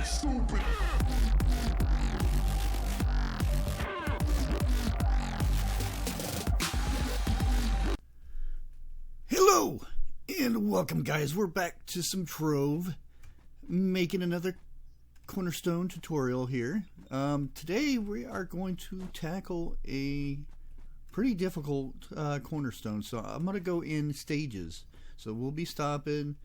Stupid. Hello and welcome, guys. We're back to some Trove, making another cornerstone tutorial here. Today we are going to tackle a pretty difficult cornerstone, so I'm going to go in stages. So we'll be stopping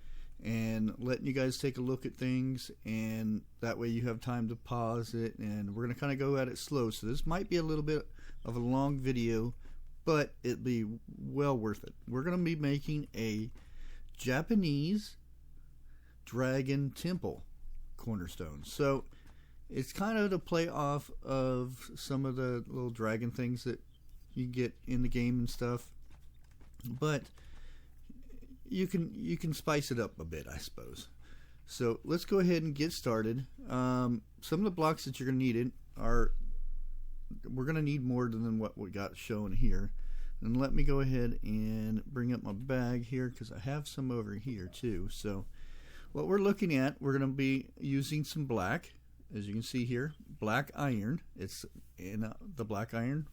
and letting you guys take a look at things, and that way you have time to pause it, and we're going to kind of go at it slow. So this might be a little bit of a long video, but it'll be well worth it. We're going to be making a Japanese dragon temple cornerstone. So it's kind of to play off of some of the little dragon things that you get in the game and stuff, but you can spice it up a bit, I suppose. So let's go ahead and get started. Some of the blocks that you're going to need are, we're going to need more than what we got shown here. And let me go ahead and bring up my bag here, because I have some over here too. So what we're looking at, we're going to be using some black, as you can see here, black iron. It's in the black iron.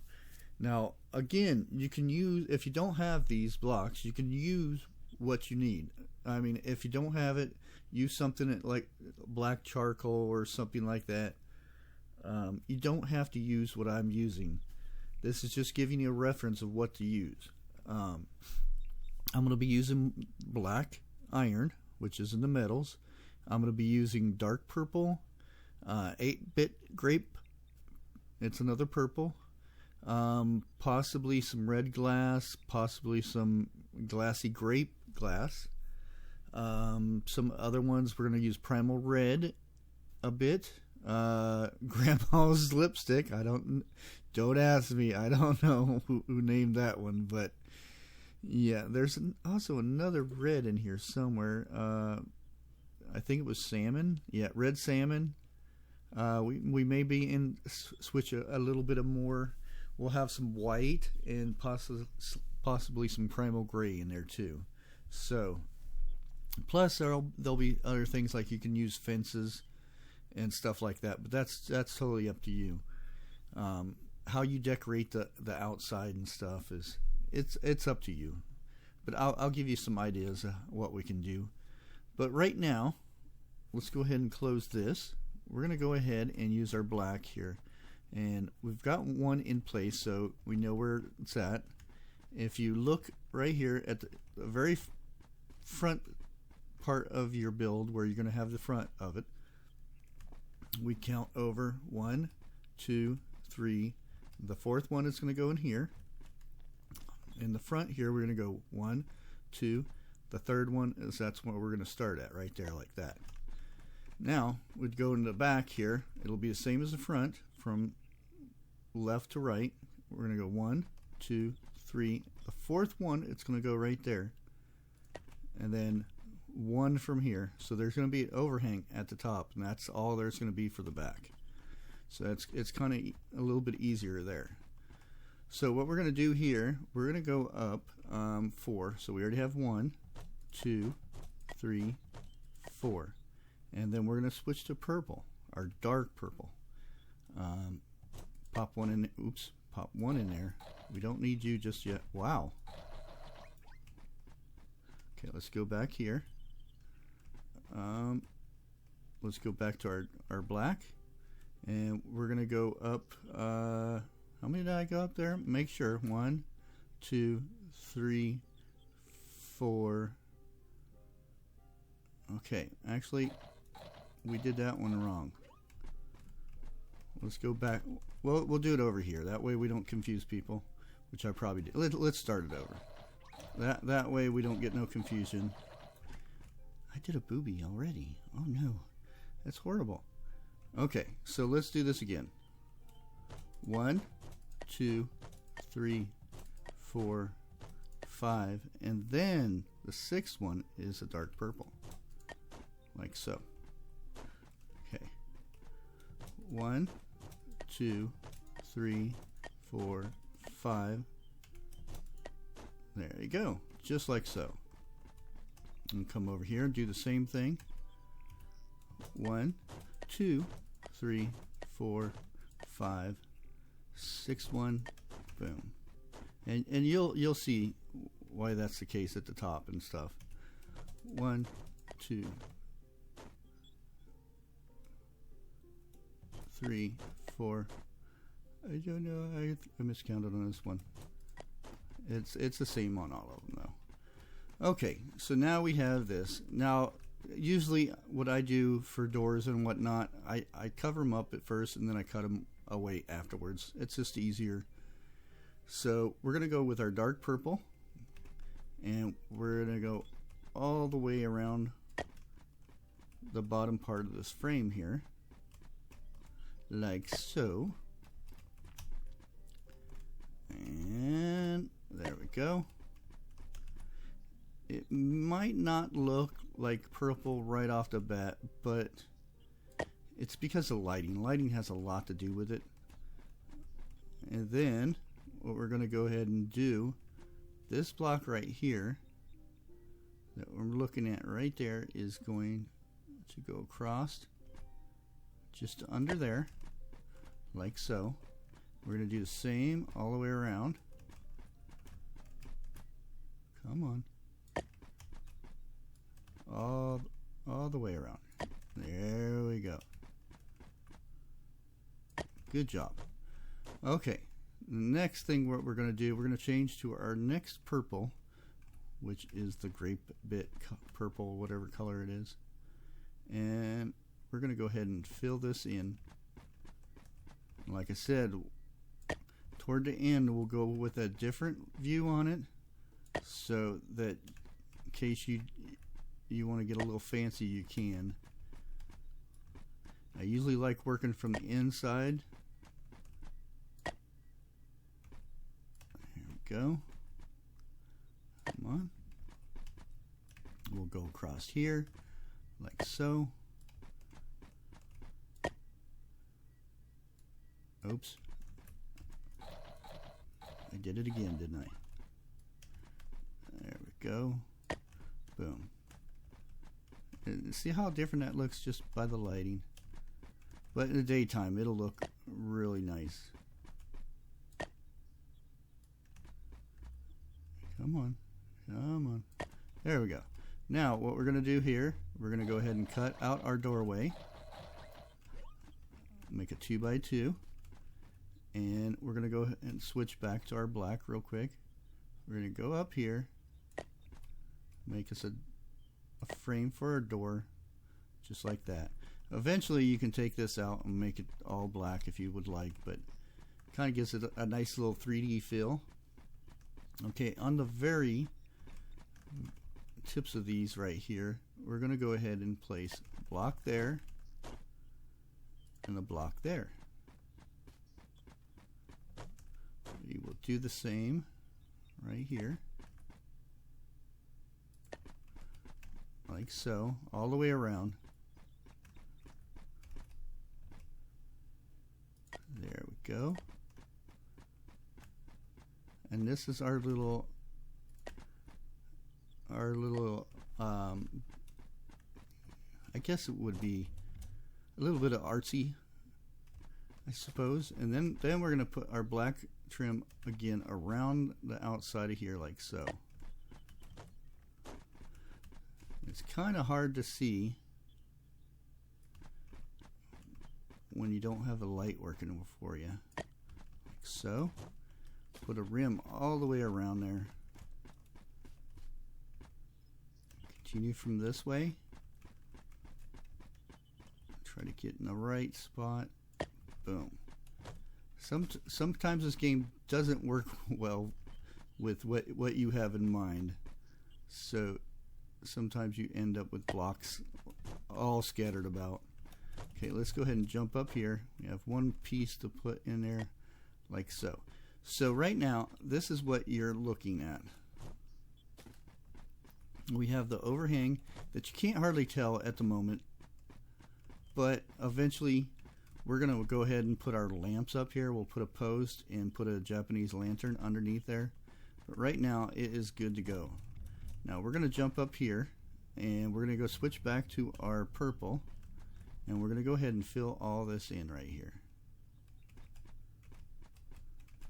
Now again, you can use, if you don't have these blocks, you can use what you need. I mean, if you don't have it, use something like black charcoal or something like that. You don't have to use what I'm using. This is just giving you a reference of what to use. I'm going to be using black iron, which is in the metals. I'm going to be using dark purple, 8-bit grape. It's another purple. Possibly some red glass, possibly some glassy grape glass. Some other ones, we're going to use primal red a bit. Grandma's lipstick. Don't ask me. I don't know who named that one, but yeah, there's also another red in here somewhere. I think it was salmon. Yeah, red salmon. We may be in switch a little bit of more. We'll have some white and possibly some primal gray in there too. So, plus there'll be other things like you can use fences and stuff like that, but that's totally up to you. How you decorate the outside and stuff is it's up to you. But I'll give you some ideas of what we can do. But right now, let's go ahead and close this. We're going to go ahead and use our black here. And we've got one in place, so we know where it's at. If you look right here at the very front part of your build, where you're going to have the front of it, we count over 1, 2, 3. The fourth one is going to go in here. In the front here, we're going to go 1, 2. The third one is, that's where we're going to start at, right there, like that. Now we'd go in the back here. It'll be the same as the front, from left to right. We're going to go 1, 2, 3. The fourth one, it's going to go right there, and then 1 from here. So there's going to be an overhang at the top, and that's all there's going to be for the back. So it's kind of a little bit easier there. So what we're going to do here, we're going to go up 4. So we already have 1, 2, 3, 4. And then we're going to switch to purple, our dark purple. Pop one in. Oops, pop 1 in there. We don't need you just yet. Wow. Okay, let's go back here. Let's go back to our black, and we're going to go up. How many did I go up there? Make sure. 1, 2, 3, 4. Okay, actually, we did that one wrong. Let's go back. Well, we'll do it over here. That way we don't confuse people, which I probably did. Let's start it over. That way we don't get no confusion. I did a booby already. Oh no, that's horrible. Okay, so let's do this again. 1, 2, 3, 4, 5, and then the 6th one is a dark purple, like so. Okay, 1, 2, 3, 4, 5. There you go, just like so. And come over here and do the same thing. 1, 2, 3, 4, 5, 6, 1, boom. And you'll see why that's the case at the top and stuff. 1, 2, 3, 4. I don't know. I miscounted on this one. It's the same on all of them though. Okay, so now we have this. Now, usually what I do for doors and whatnot, I cover them up at first and then I cut them away afterwards. It's just easier. So we're going to go with our dark purple, and we're going to go all the way around the bottom part of this frame here, like so. And there we go. It might not look like purple right off the bat, but it's because of lighting. Lighting has a lot to do with it. And then what we're going to go ahead and do, this block right here that we're looking at right there is going to go across just under there, like so. We're going to do the same all the way around. Come on. All the way around. There we go. Good job. Okay. The next thing what we're going to do, we're going to change to our next purple, which is the grape bit purple, whatever color it is. And we're going to go ahead and fill this in. Like I said, toward the end we'll go with a different view on it, so that in case you want to get a little fancy, you can. I usually like working from the inside. There we go. Come on. We'll go across here like so. Oops. I did it again, didn't I? There we go. Boom. And see how different that looks just by the lighting? But in the daytime, it'll look really nice. Come on. Come on. There we go. Now, what we're going to do here, we're going to go ahead and cut out our doorway. Make a 2x2. And we're going to go ahead and switch back to our black real quick. We're going to go up here, make us a frame for our door, just like that. Eventually you can take this out and make it all black if you would like, but kind of gives it a nice little 3D feel. Okay, on the very tips of these right here, we're going to go ahead and place a block there and a block there. We will do the same right here, like so, all the way around. There we go. And this is our little I guess it would be a little bit of artsy, I suppose. And then we're going to put our black trim again around the outside of here, like so. It's kind of hard to see when you don't have the light working for you, like so. Put a rim all the way around there. Continue from this way. Try to get in the right spot. Boom. Sometimes this game doesn't work well with what you have in mind, so sometimes you end up with blocks all scattered about. Okay, let's go ahead and jump up here. We have one piece to put in there, like so. So right now, this is what you're looking at. We have the overhang that you can't hardly tell at the moment, but eventually we're going to go ahead and put our lamps up here. We'll put a post and put a Japanese lantern underneath there. But right now, it is good to go. Now we're going to jump up here, and we're going to go switch back to our purple. And we're going to go ahead and fill all this in right here.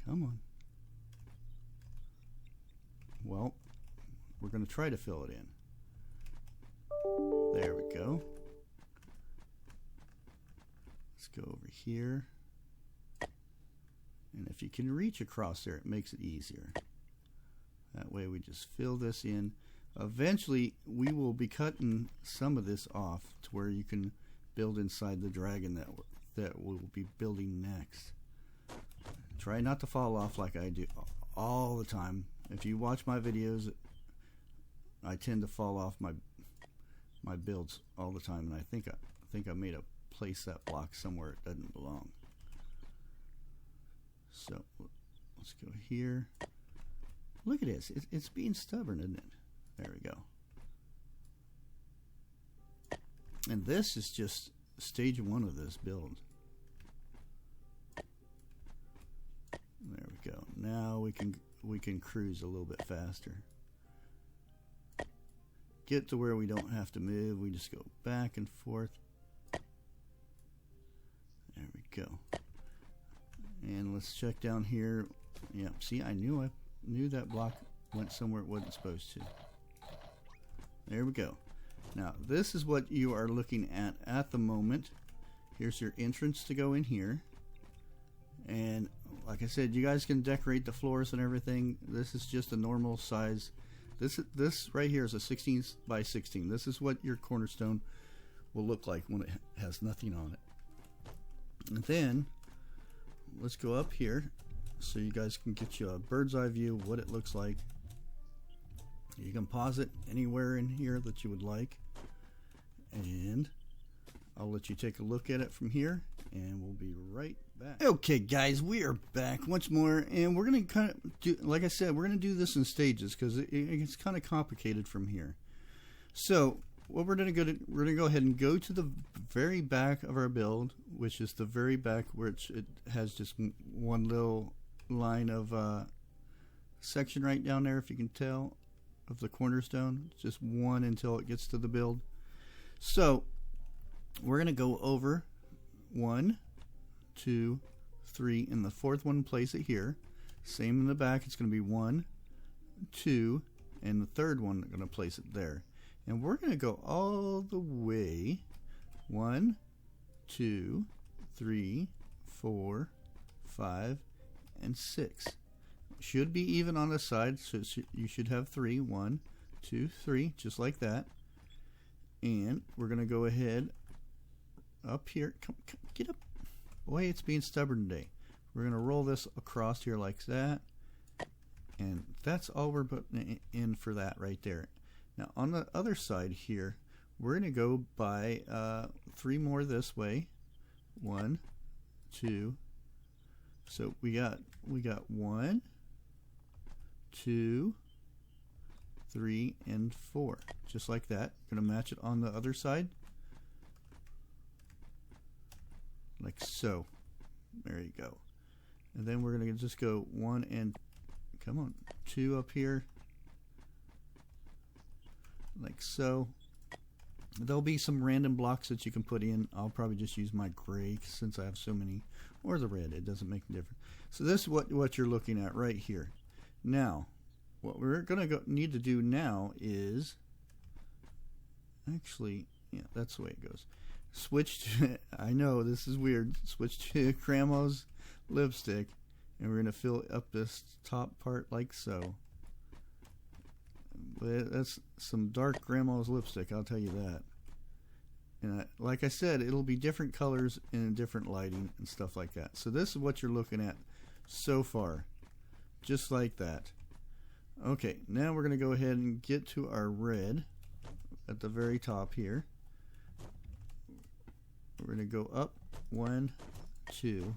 Come on. Well, we're going to try to fill it in. There we go. Let's go over here. And if you can reach across there, it makes it easier. That way we just fill this in. Eventually, we will be cutting some of this off to where you can build inside the dragon that we'll be building next. Try not to fall off like I do all the time. If you watch my videos, I tend to fall off my builds all the time, and I think I made a place that block somewhere it doesn't belong. So let's go here. Look at this. It's being stubborn, isn't it? There we go. And this is just stage 1 of this build. There we go. Now we can cruise a little bit faster. Get to where we don't have to move. We just go back and forth. There we go. And let's check down here. Yeah, see, I knew that block went somewhere it wasn't supposed to. There we go. Now, this is what you are looking at the moment. Here's your entrance to go in here. And like I said, you guys can decorate the floors and everything. This is just a normal size. This right here is a 16 by 16. This is what your cornerstone will look like when it has nothing on it. And then let's go up here so you guys can get you a bird's eye view of what it looks like. You can pause it anywhere in here that you would like, and I'll let you take a look at it from here, and we'll be right back. Okay guys, we are back once more, and we're going to kind of do, like I said, we're going to do this in stages because it's kind of complicated from here. So what we're going to go ahead and go to the very back of our build, which is the very back where it has just one little line of section right down there, if you can tell, of the cornerstone. It's just one until it gets to the build. So we're going to go over 1, 2, 3, and the fourth one, place it here. Same in the back, it's going to be 1, 2, and the third one, I'm going to place it there. And we're going to go all the way 1, 2, 3, 4, 5, and 6. Should be even on the side, so you should have 3. 1, 2, 3, just like that. And we're going to go ahead up here. Come, get up. Boy, it's being stubborn today. We're going to roll this across here like that. And that's all we're putting in for that right there. Now on the other side here, we're going to go by 3 more this way. 1, 2. So we got 1, 2, 3, and 4, just like that. Going to match it on the other side, like so. There you go. And then we're going to just go 1 and come on 2 up here, like so. There'll be some random blocks that you can put in. I'll probably just use my gray since I have so many, or the red. It doesn't make a difference. So this is what you're looking at right here. Now, what we're going to need to do now is, actually, yeah, that's the way it goes. Switch to, I know this is weird, switch to Grandma's lipstick, and we're going to fill up this top part like so. But that's some dark Grandma's lipstick, I'll tell you that. And like I said, it'll be different colors and different lighting and stuff like that. So this is what you're looking at so far, just like that. Okay, now we're going to go ahead and get to our red at the very top here. We're going to go up 1, 2,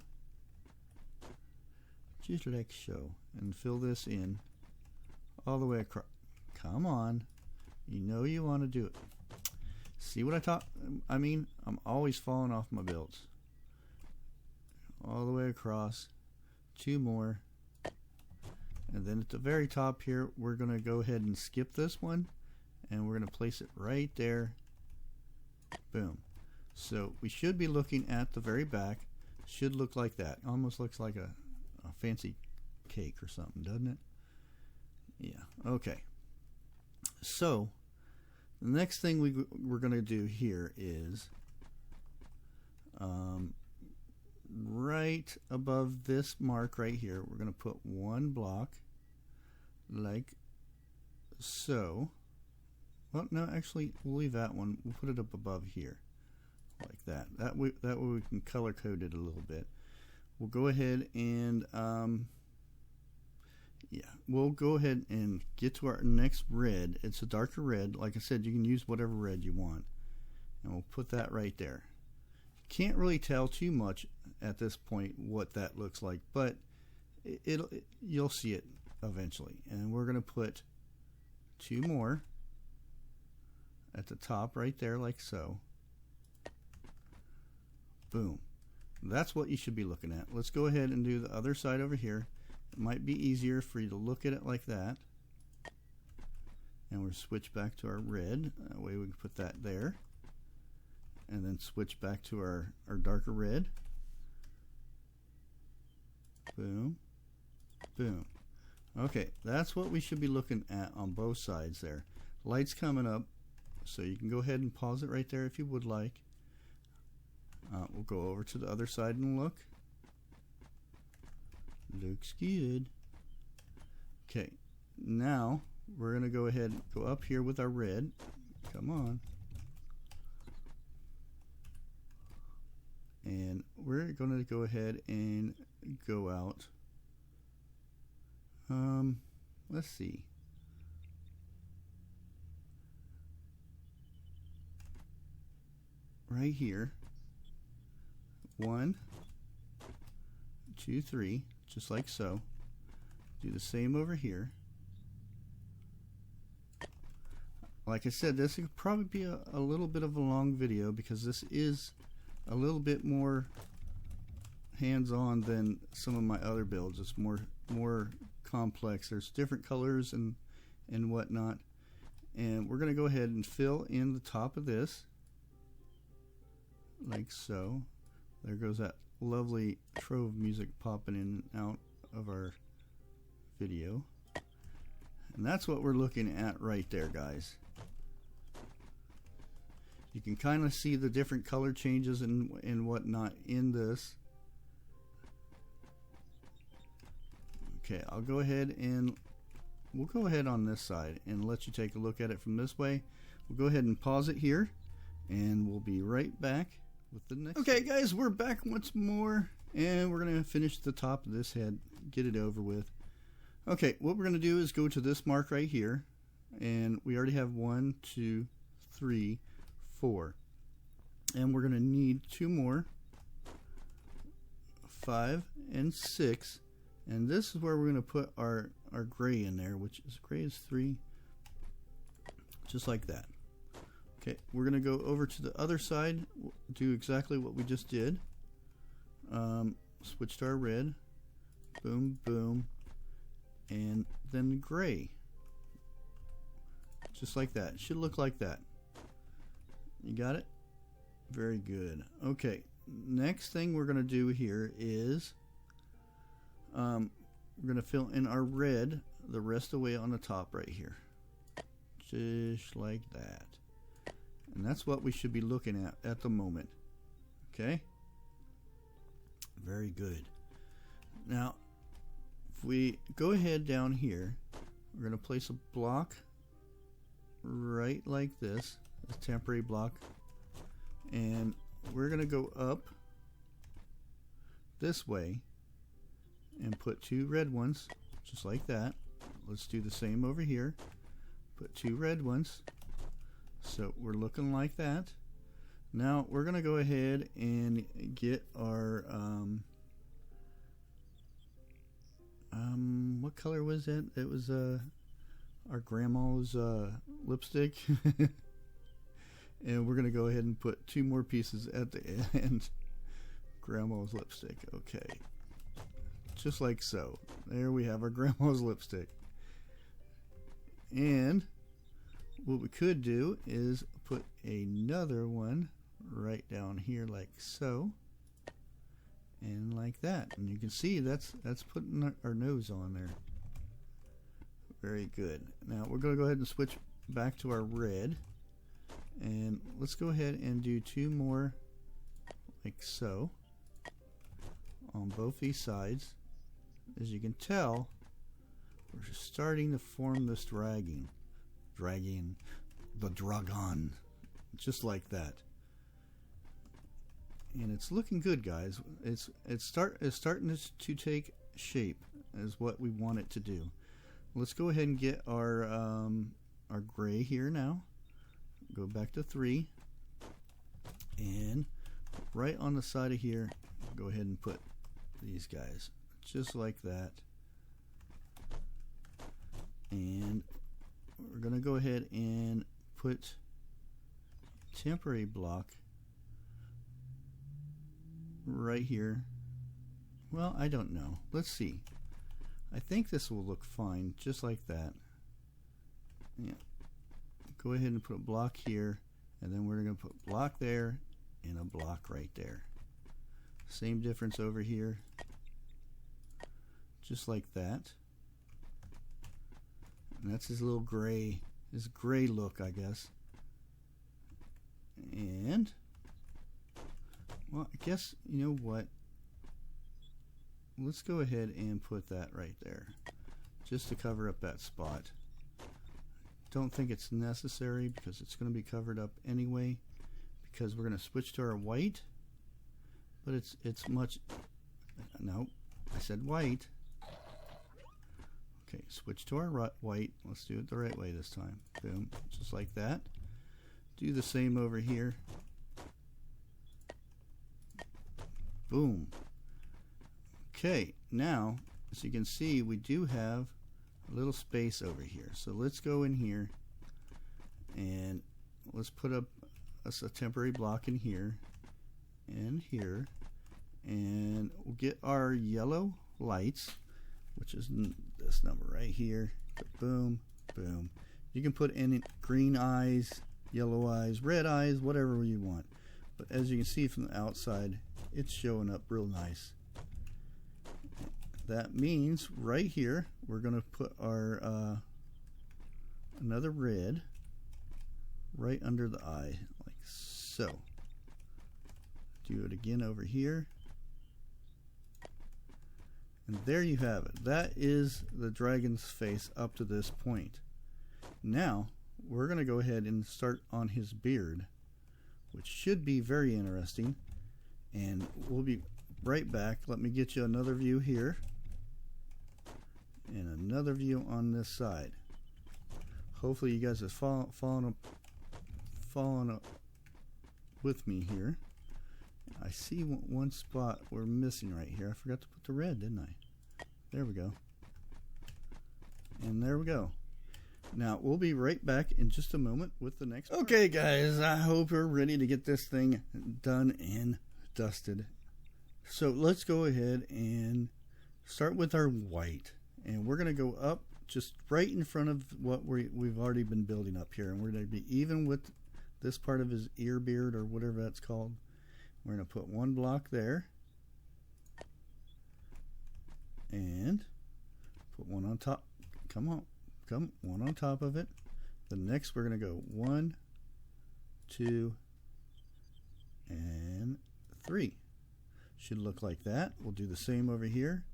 just like so, and fill this in all the way across. Come on, you know you want to do it. See what I mean, I'm always falling off my builds. All the way across, 2 more. And then at the very top here, we're going to go ahead and skip this one, and we're going to place it right there. Boom. So we should be looking at the very back. Should look like that. Almost looks like a fancy cake or something, doesn't it? Yeah. Okay. So the next thing we're going to do here is right above this mark right here, we're going to put one block like so. Well, no, actually, we'll leave that one. We'll put it up above here like that. That way we can color code it a little bit. We'll go ahead and yeah, we'll go ahead and get to our next red. It's a darker red. Like I said, you can use whatever red you want. And we'll put that right there. Can't really tell too much at this point what that looks like, but you'll see it eventually. And we're going to put two more at the top right there like so. Boom. That's what you should be looking at. Let's go ahead and do the other side over here. It might be easier for you to look at it like that. And we'll switch back to our red. That way we can put that there. And then switch back to our darker red. Boom. Boom. Okay, that's what we should be looking at on both sides there. Light's coming up, so you can go ahead and pause it right there if you would like. We'll go over to the other side and look. Looks good. Okay, now we're going to go ahead and go up here with our red. Come on. And we're going to go ahead and go out. Let's see. Right here. 1, 2, 3, just like so. Do the same over here. Like I said, this could probably be a little bit of a long video because this is a little bit more hands-on than some of my other builds. It's more complex. There's different colors and whatnot. And we're going to go ahead and fill in the top of this like so. There goes that lovely Trove music popping in and out of our video. And that's what we're looking at right there, guys. You can kind of see the different color changes and whatnot in this. Okay, I'll go ahead and we'll go ahead on this side and let you take a look at it from this way. We'll go ahead and pause it here and we'll be right back with the next. Okay guys, we're back once more and we're going to finish the top of this head, get it over with. Okay, what we're going to do is go to this mark right here, and we already have 1, 2, 3, 4, and we're going to need 2 more, 5 and 6, and this is where we're going to put our gray in there, which is gray is 3, just like that. Okay, we're going to go over to the other side, do exactly what we just did. Switch to our red, boom, boom, and then gray, just like that. It should look like that. You got it? Very good. Okay, next thing we're going to do here is we're going to fill in our red the rest of the way on the top right here, just like that. And that's what we should be looking at the moment. Okay, very good. Now if we go ahead down here, we're going to place a block right like this, a temporary block, and we're going to go up this way and put 2 red ones just like that. Let's do the same over here, put 2 red ones, so we're looking like that. Now we're going to go ahead and get our what color was it? It was our grandma's lipstick. And we're going to go ahead and put 2 more pieces at the end. Grandma's lipstick. Okay, just like so. There we have our grandma's lipstick. And what we could do is put another one right down here like so, and like that. And you can see that's putting our nose on there. Very good. Now we're going to go ahead and switch back to our red, and let's go ahead and do 2 more like so on both these sides. As you can tell, we're starting to form this dragon, just like that. And it's looking good, guys. It's starting to take shape as what we want it to do. Let's go ahead and get our gray here now. Go back to 3, and right on the side of here, go ahead and put these guys just like that. And we're going to go ahead and put temporary block right here. Well, I don't know. Let's see. I think this will look fine, just like that. Yeah. Go ahead and put a block here, and then we're going to put a block there and a block right there. Same difference over here, just like that. And that's his little gray, look, I guess. And, well, I guess, you know what? Let's go ahead and put that right there, just to cover up that spot. Don't think it's necessary because it's going to be covered up anyway, because we're going to switch to our white. But it's much, no, I said white. Okay, switch to our white. Let's do it the right way this time. Boom, just like that. Do the same over here. Boom. Okay, now, as you can see, we do have a little space over here. So let's go in here, and let's put up a temporary block in here and here, and we'll get our yellow lights, which is this number right here. Boom, boom. You can put in green eyes, yellow eyes, red eyes, whatever you want. But as you can see from the outside, it's showing up real nice. That means right here we're going to put our another red right under the eye, like so. Do it again over here. And there you have it. That is the dragon's face up to this point. Now we're going to go ahead and start on his beard, which should be very interesting. And we'll be right back. Let me get you another view here, and another view on this side. Hopefully you guys have fallen up with me here. I see one spot we're missing right here. I forgot to put the red, didn't I? There we go. And there we go. Now we'll be right back in just a moment with the next part. Okay guys, I hope you're ready to get this thing done and dusted. So let's go ahead and start with our white. And we're going to go up just right in front of what we've already been building up here. And we're going to be even with this part of his ear beard, or whatever that's called. We're going to put one block there. And put one on top. Come one on top of it. The next we're going to go 1, 2, and 3. Should look like that. We'll do the same over here.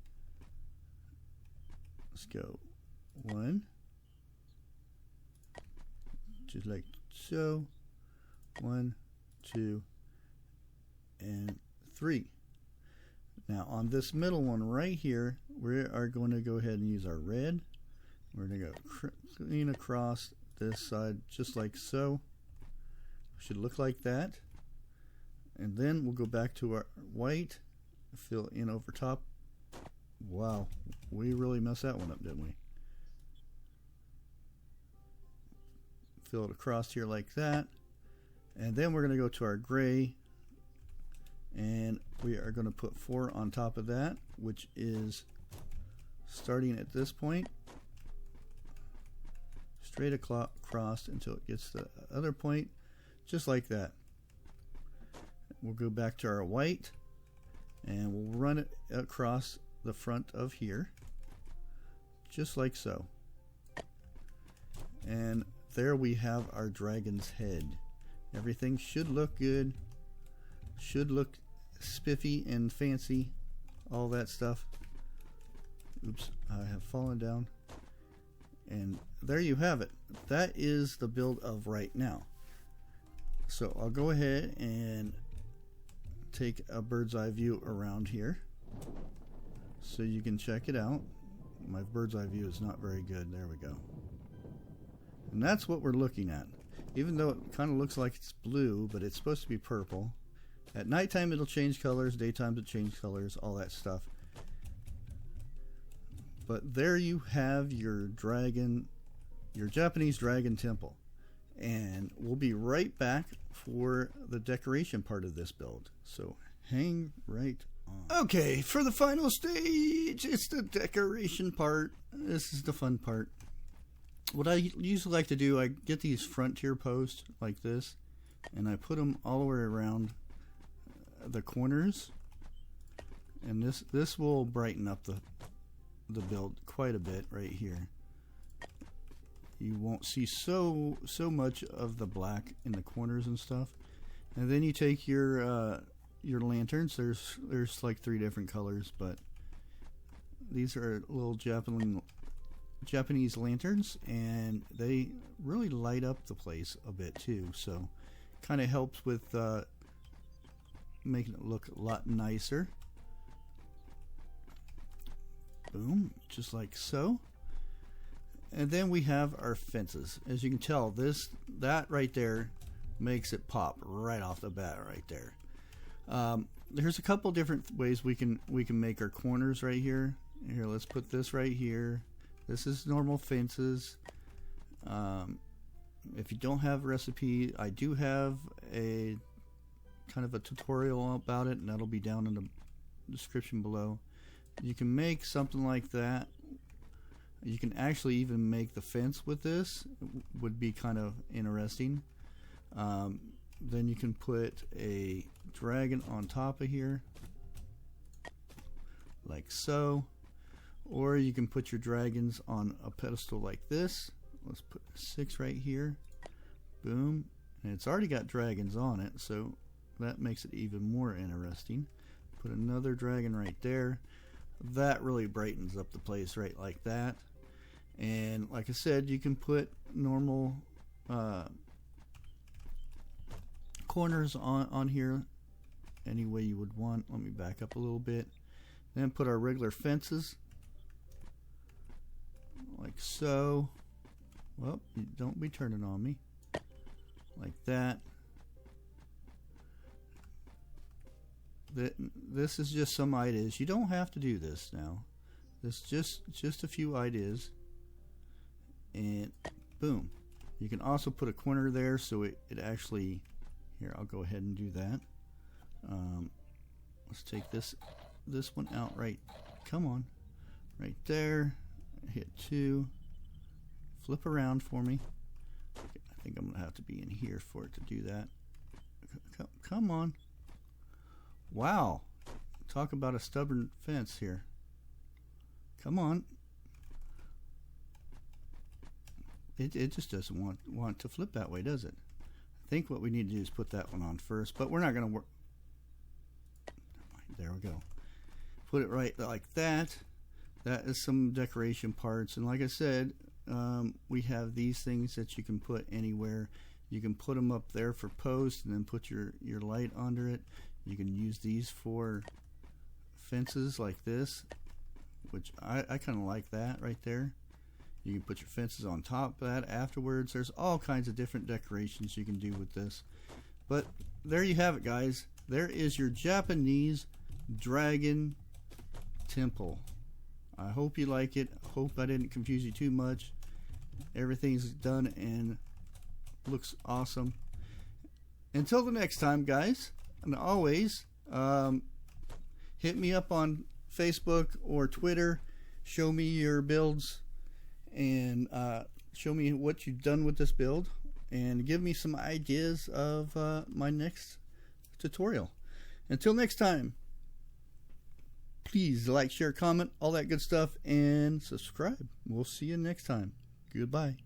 Let's go 1, just like so. 1, 2, and 3. Now on this middle one right here, we are going to go ahead and use our red. We're going to go clean across this side just like so. Should look like that. And then we'll go back to our white, fill in over top. Wow, we really messed that one up, didn't we? Fill it across here like that. And then we're going to go to our gray, and we are going to put 4 on top of that, which is starting at this point, straight across until it gets to the other point, just like that. we'll go back to our white and we'll run it across the front of here, just like so. And there we have our dragon's head. Everything should look good, should look spiffy and fancy, all that stuff. Oops, I have fallen down. And there you have it. That is the build of right now. So I'll go ahead and take a bird's eye view around here so you can check it out. My bird's eye view is not very good. There we go. And that's what we're looking at. Even though it kind of looks like it's blue, but it's supposed to be purple. At nighttime it'll change colors, daytime it'll change colors, all that stuff. But there you have your dragon, your Japanese dragon temple. And we'll be right back for the decoration part of this build. So hang right on. Okay, for the final stage, it's the decoration part. This is the fun part. What I usually like to do, I get these frontier posts like this, and I put them all the way around the corners. And this will brighten up the build quite a bit right here. You won't see so much of the black in the corners and stuff. And then you take your lanterns. There's like 3 different colors, but these are little Japanese lanterns, and they really light up the place a bit too. So kind of helps with making it look a lot nicer. Boom, just like so. And then we have our fences. As you can tell, that right there makes it pop right off the bat right there. There's a couple different ways we can make our corners right here. Here, let's put this right here. This is normal fences. If you don't have a recipe, I do have a kind of a tutorial about it, and that'll be down in the description below. You can make something like that. You can actually even make the fence with this. It would be kind of interesting. Then you can put a dragon on top of here, like so. Or you can put your dragons on a pedestal like this. Let's put 6 right here. Boom. And it's already got dragons on it, so that makes it even more interesting. Put another dragon right there. That really brightens up the place right like that. And like I said, you can put normal corners on here any way you would want. Let me back up a little bit. Then put our regular fences like so. Well, don't be turning on me. Like that. This is just some ideas. You don't have to do this now. This just a few ideas. And boom. You can also put a corner there so it actually, here, I'll go ahead and do that. Let's take this one out right, come on, right there. Hit 2. Flip around for me. I think I'm gonna have to be in here for it to do that. Come on. Wow. Talk about a stubborn fence here. Come on. It just doesn't want to flip that way, does it? I think what we need to do is put that one on first, but we're not going to work. There we go. Put it right like that. That is some decoration parts, and like I said, we have these things that you can put anywhere. You can put them up there for posts and then put your light under it. You can use these for fences like this, which I kind of like that right there. You can put your fences on top of that afterwards. There's all kinds of different decorations you can do with this. But there you have it, guys. There is your Japanese dragon temple. I hope you like it. Hope I didn't confuse you too much. Everything's done and looks awesome. Until the next time, guys, and always hit me up on Facebook or Twitter. Show me your builds and show me what you've done with this build and give me some ideas of my next tutorial. Until next time, please like, share, comment, all that good stuff, and subscribe. We'll see you next time. Goodbye.